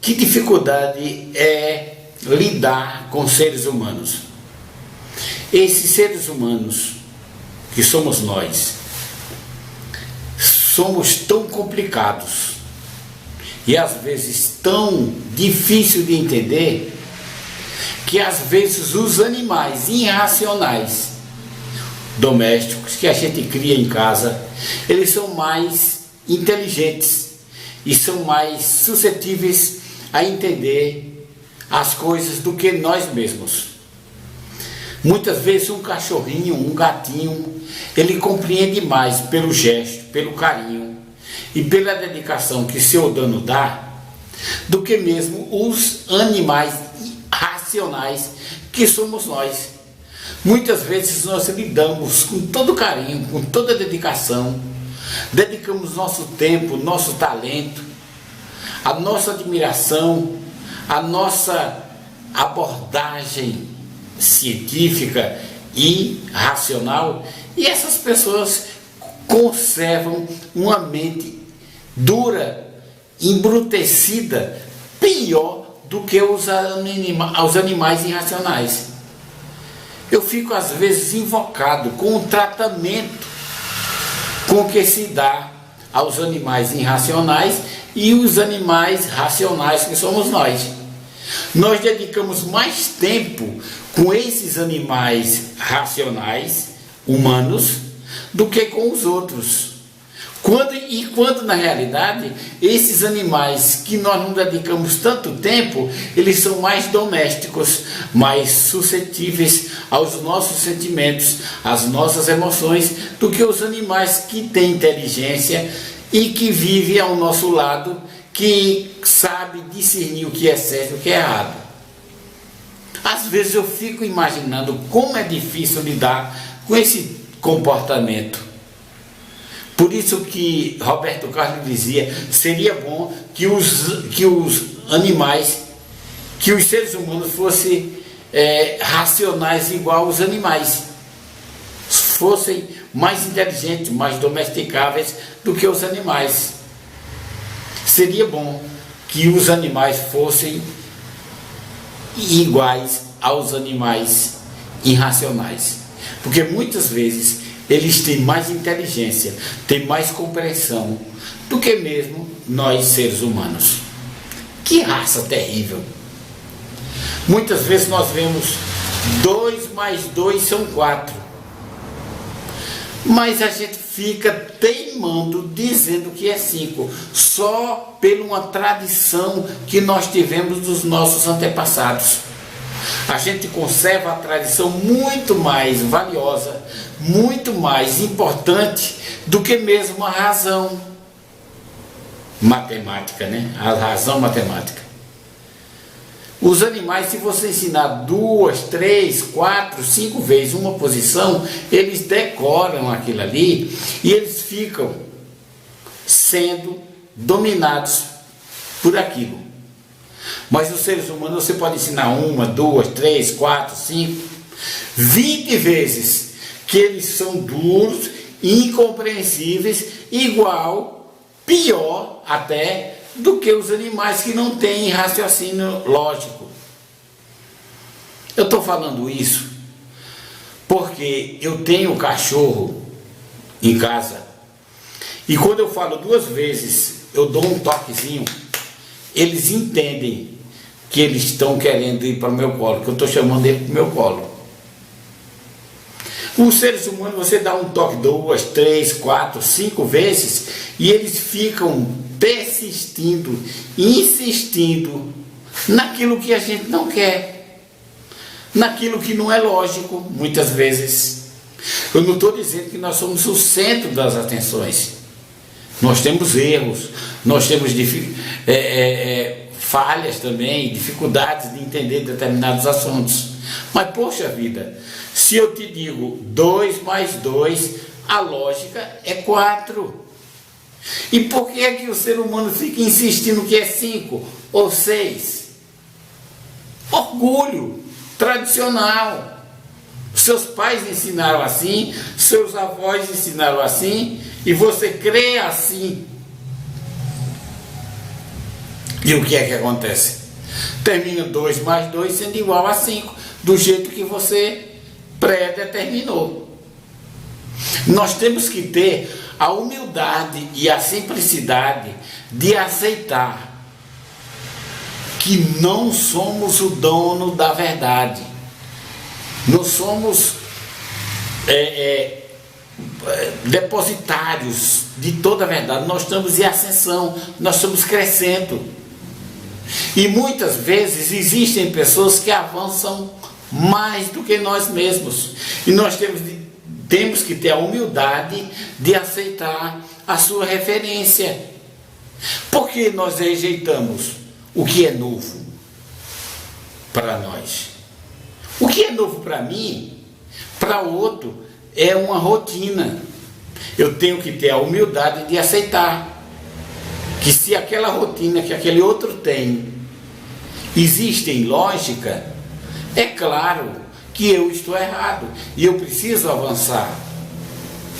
Que dificuldade é lidar com seres humanos? Esses seres humanos, que somos nós, somos tão complicados e às vezes tão difícil de entender, que às vezes os animais irracionais domésticos que a gente cria em casa, eles são mais inteligentes e são mais suscetíveis a entender as coisas do que nós mesmos. Muitas vezes um cachorrinho, um gatinho, ele compreende mais pelo gesto, pelo carinho e pela dedicação que seu dono dá, do que mesmo os animais racionais que somos nós. Muitas vezes nós lidamos com todo carinho, com toda dedicação, dedicamos nosso tempo, nosso talento, a nossa admiração, a nossa abordagem científica e racional, e essas pessoas conservam uma mente dura, embrutecida, pior do que os animais irracionais. Eu fico às vezes invocado com o tratamento com que se dá aos animais irracionais e os animais racionais que somos nós. Nós dedicamos mais tempo com esses animais racionais, humanos, do que com os outros. Quando na realidade esses animais que nós não dedicamos tanto tempo, eles são mais domésticos, mais suscetíveis aos nossos sentimentos, às nossas emoções, do que os animais que têm inteligência e que vivem ao nosso lado, que sabe discernir o que é certo e o que é errado. Às vezes eu fico imaginando como é difícil lidar com esse comportamento. Por isso que Roberto Carlos dizia, seria bom que os animais, que os seres humanos fossem racionais igual aos animais, fossem mais inteligentes, mais domesticáveis do que os animais. Seria bom que os animais fossem iguais aos animais irracionais, porque muitas vezes eles têm mais inteligência, têm mais compreensão do que mesmo nós seres humanos. Que raça terrível! Muitas vezes nós vemos 2 mais 2 são 4, mas a gente fica teimando dizendo que é 5, só por uma tradição que nós tivemos dos nossos antepassados. A gente conserva a tradição muito mais valiosa, muito mais importante do que mesmo a razão matemática, né? A razão matemática. Os animais, se você ensinar 2, 3, 4, 5 vezes uma posição, eles decoram aquilo ali e eles ficam sendo dominados por aquilo. Mas os seres humanos você pode ensinar 1, 2, 3, 4, 5, 20 vezes que eles são duros, incompreensíveis, igual, pior até, do que os animais que não têm raciocínio lógico. Eu estou falando isso porque eu tenho cachorro em casa e quando eu falo 2 vezes, eu dou um toquezinho, eles entendem que eles estão querendo ir para o meu colo, que eu estou chamando ele para o meu colo. Os seres humanos, você dá um toque 2, 3, 4, 5 vezes e eles ficam persistindo, insistindo naquilo que a gente não quer, naquilo que não é lógico, muitas vezes. Eu não estou dizendo que nós somos o centro das atenções. Nós temos erros, nós temos falhas também, dificuldades de entender determinados assuntos. Mas, poxa vida, se eu te digo 2 mais 2, a lógica é 4. E por que é que o ser humano fica insistindo que é 5 ou 6? Orgulho tradicional. Seus pais ensinaram assim, seus avós ensinaram assim, e você crê assim. E o que é que acontece? Termina 2 mais 2 sendo igual a 5, do jeito que você pré-determinou. Nós temos que ter a humildade e a simplicidade de aceitar que não somos o dono da verdade. Não somos depositários de toda a verdade. Nós estamos em ascensão, nós estamos crescendo. E muitas vezes existem pessoas que avançam mais do que nós mesmos. E nós temos que ter a humildade de aceitar a sua referência. Porque nós rejeitamos o que é novo para nós. O que é novo para mim, para o outro, é uma rotina. Eu tenho que ter a humildade de aceitar que se aquela rotina que aquele outro tem existe em lógica, é claro que eu estou errado e eu preciso avançar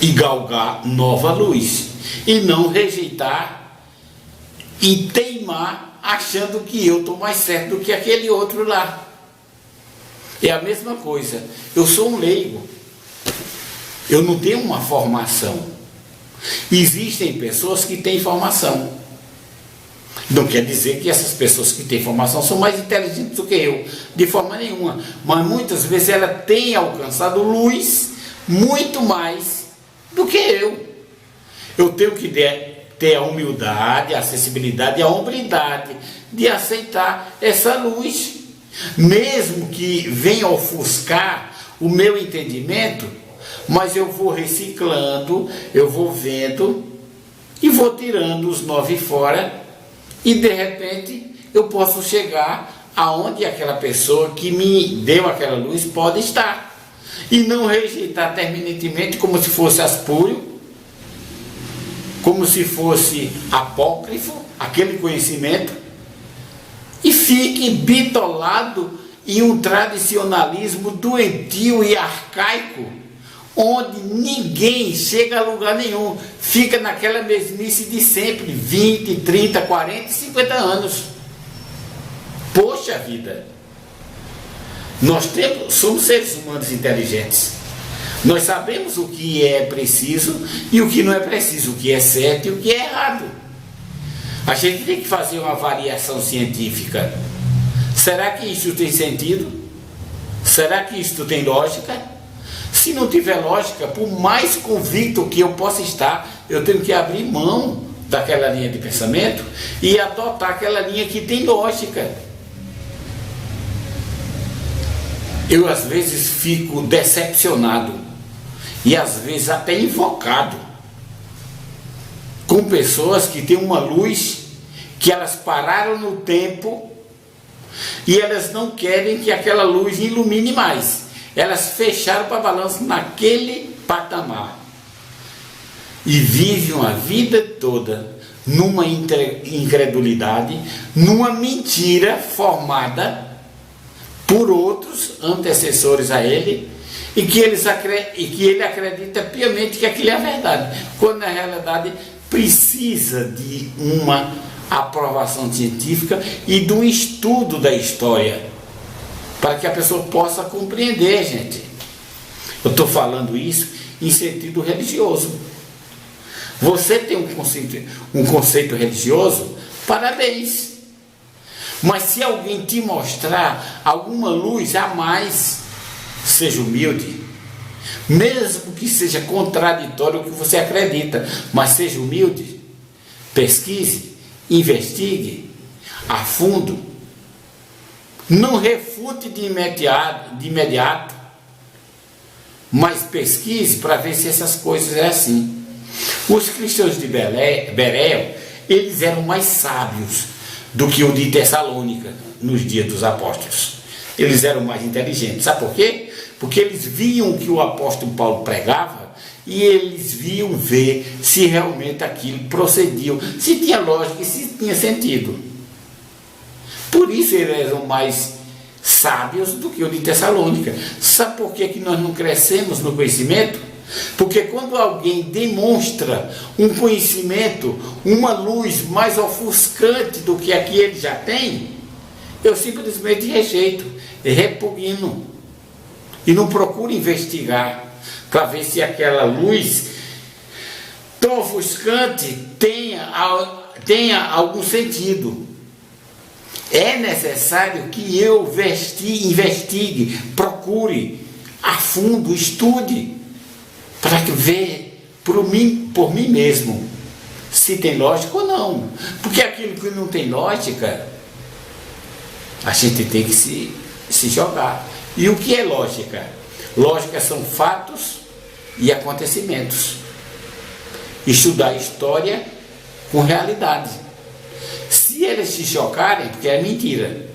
e galgar nova luz e não rejeitar e teimar achando que eu estou mais certo do que aquele outro lá. É a mesma coisa. Eu sou um leigo, eu não tenho uma formação. Existem pessoas que têm formação. Não quer dizer que essas pessoas que têm formação são mais inteligentes do que eu, de forma nenhuma. Mas muitas vezes ela tem alcançado luz muito mais do que eu. Eu tenho que ter a humildade, a acessibilidade e a hombridade de aceitar essa luz. Mesmo que venha ofuscar o meu entendimento, mas eu vou reciclando, eu vou vendo e vou tirando os 9 fora. E de repente eu posso chegar aonde aquela pessoa que me deu aquela luz pode estar. E não rejeitar terminantemente como se fosse espúrio, como se fosse apócrifo, aquele conhecimento, e fique bitolado em um tradicionalismo doentio e arcaico, onde ninguém chega a lugar nenhum, fica naquela mesmice de sempre, 20, 30, 40, 50 anos. Poxa vida! Somos seres humanos inteligentes. Nós sabemos o que é preciso e o que não é preciso, o que é certo e o que é errado. A gente tem que fazer uma variação científica. Será que isso tem sentido? Será que isso tem lógica? Se não tiver lógica, por mais convicto que eu possa estar, eu tenho que abrir mão daquela linha de pensamento e adotar aquela linha que tem lógica. Eu às vezes fico decepcionado e às vezes até invocado com pessoas que têm uma luz, que elas pararam no tempo e elas não querem que aquela luz ilumine mais. Elas fecharam para balanço naquele patamar e vivem a vida toda numa incredulidade, numa mentira formada por outros antecessores a ele, e que ele acredita piamente que aquilo é a verdade, quando na realidade precisa de uma aprovação científica e de um estudo da história, para que a pessoa possa compreender, gente. Eu estou falando isso em sentido religioso. Você tem um conceito religioso, parabéns. Mas se alguém te mostrar alguma luz a mais, seja humilde. Mesmo que seja contraditório o que você acredita, mas seja humilde. Pesquise, investigue a fundo. Não refute de imediato, mas pesquise para ver se essas coisas é assim. Os cristãos de Beréia, eles eram mais sábios do que o de Tessalônica nos dias dos apóstolos. Eles eram mais inteligentes. Sabe por quê? Porque eles viam o que o apóstolo Paulo pregava e eles viam ver se realmente aquilo procedia, se tinha lógica e se tinha sentido. Por isso eles eram mais sábios do que o de Tessalônica. Sabe por que nós não crescemos no conhecimento? Porque quando alguém demonstra um conhecimento, uma luz mais ofuscante do que a que ele já tem, eu simplesmente rejeito, repugno. E não procuro investigar para ver se aquela luz tão ofuscante tenha algum sentido. É necessário que eu investigue, procure a fundo, estude, para ver por mim mesmo se tem lógica ou não. Porque aquilo que não tem lógica, a gente tem que se jogar. E o que é lógica? Lógica são fatos e acontecimentos. Estudar a história com realidade. Se elas te chocarem, porque é mentira.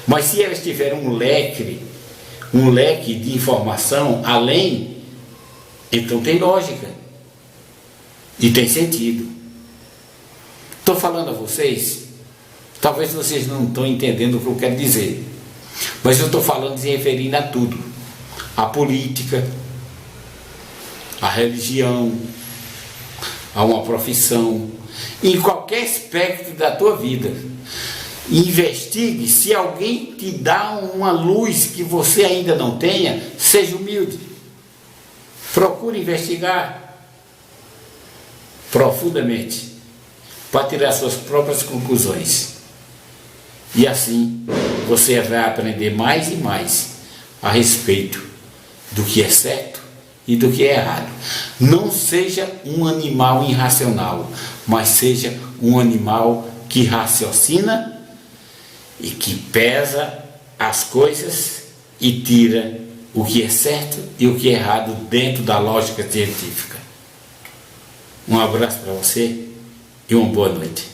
Mas se elas tiverem um leque de informação além, então tem lógica e tem sentido. Estou falando a vocês, talvez vocês não estão entendendo o que eu quero dizer, mas eu estou falando se referindo a tudo: a política, a religião, a uma profissão, em qualquer aspecto da tua vida. Investigue. Se alguém te dá uma luz que você ainda não tenha, seja humilde. Procure investigar profundamente para tirar suas próprias conclusões. E assim você vai aprender mais e mais a respeito do que é certo e do que é errado. Não seja um animal irracional, mas seja um animal que raciocina e que pesa as coisas e tira o que é certo e o que é errado dentro da lógica científica. Um abraço para você e uma boa noite.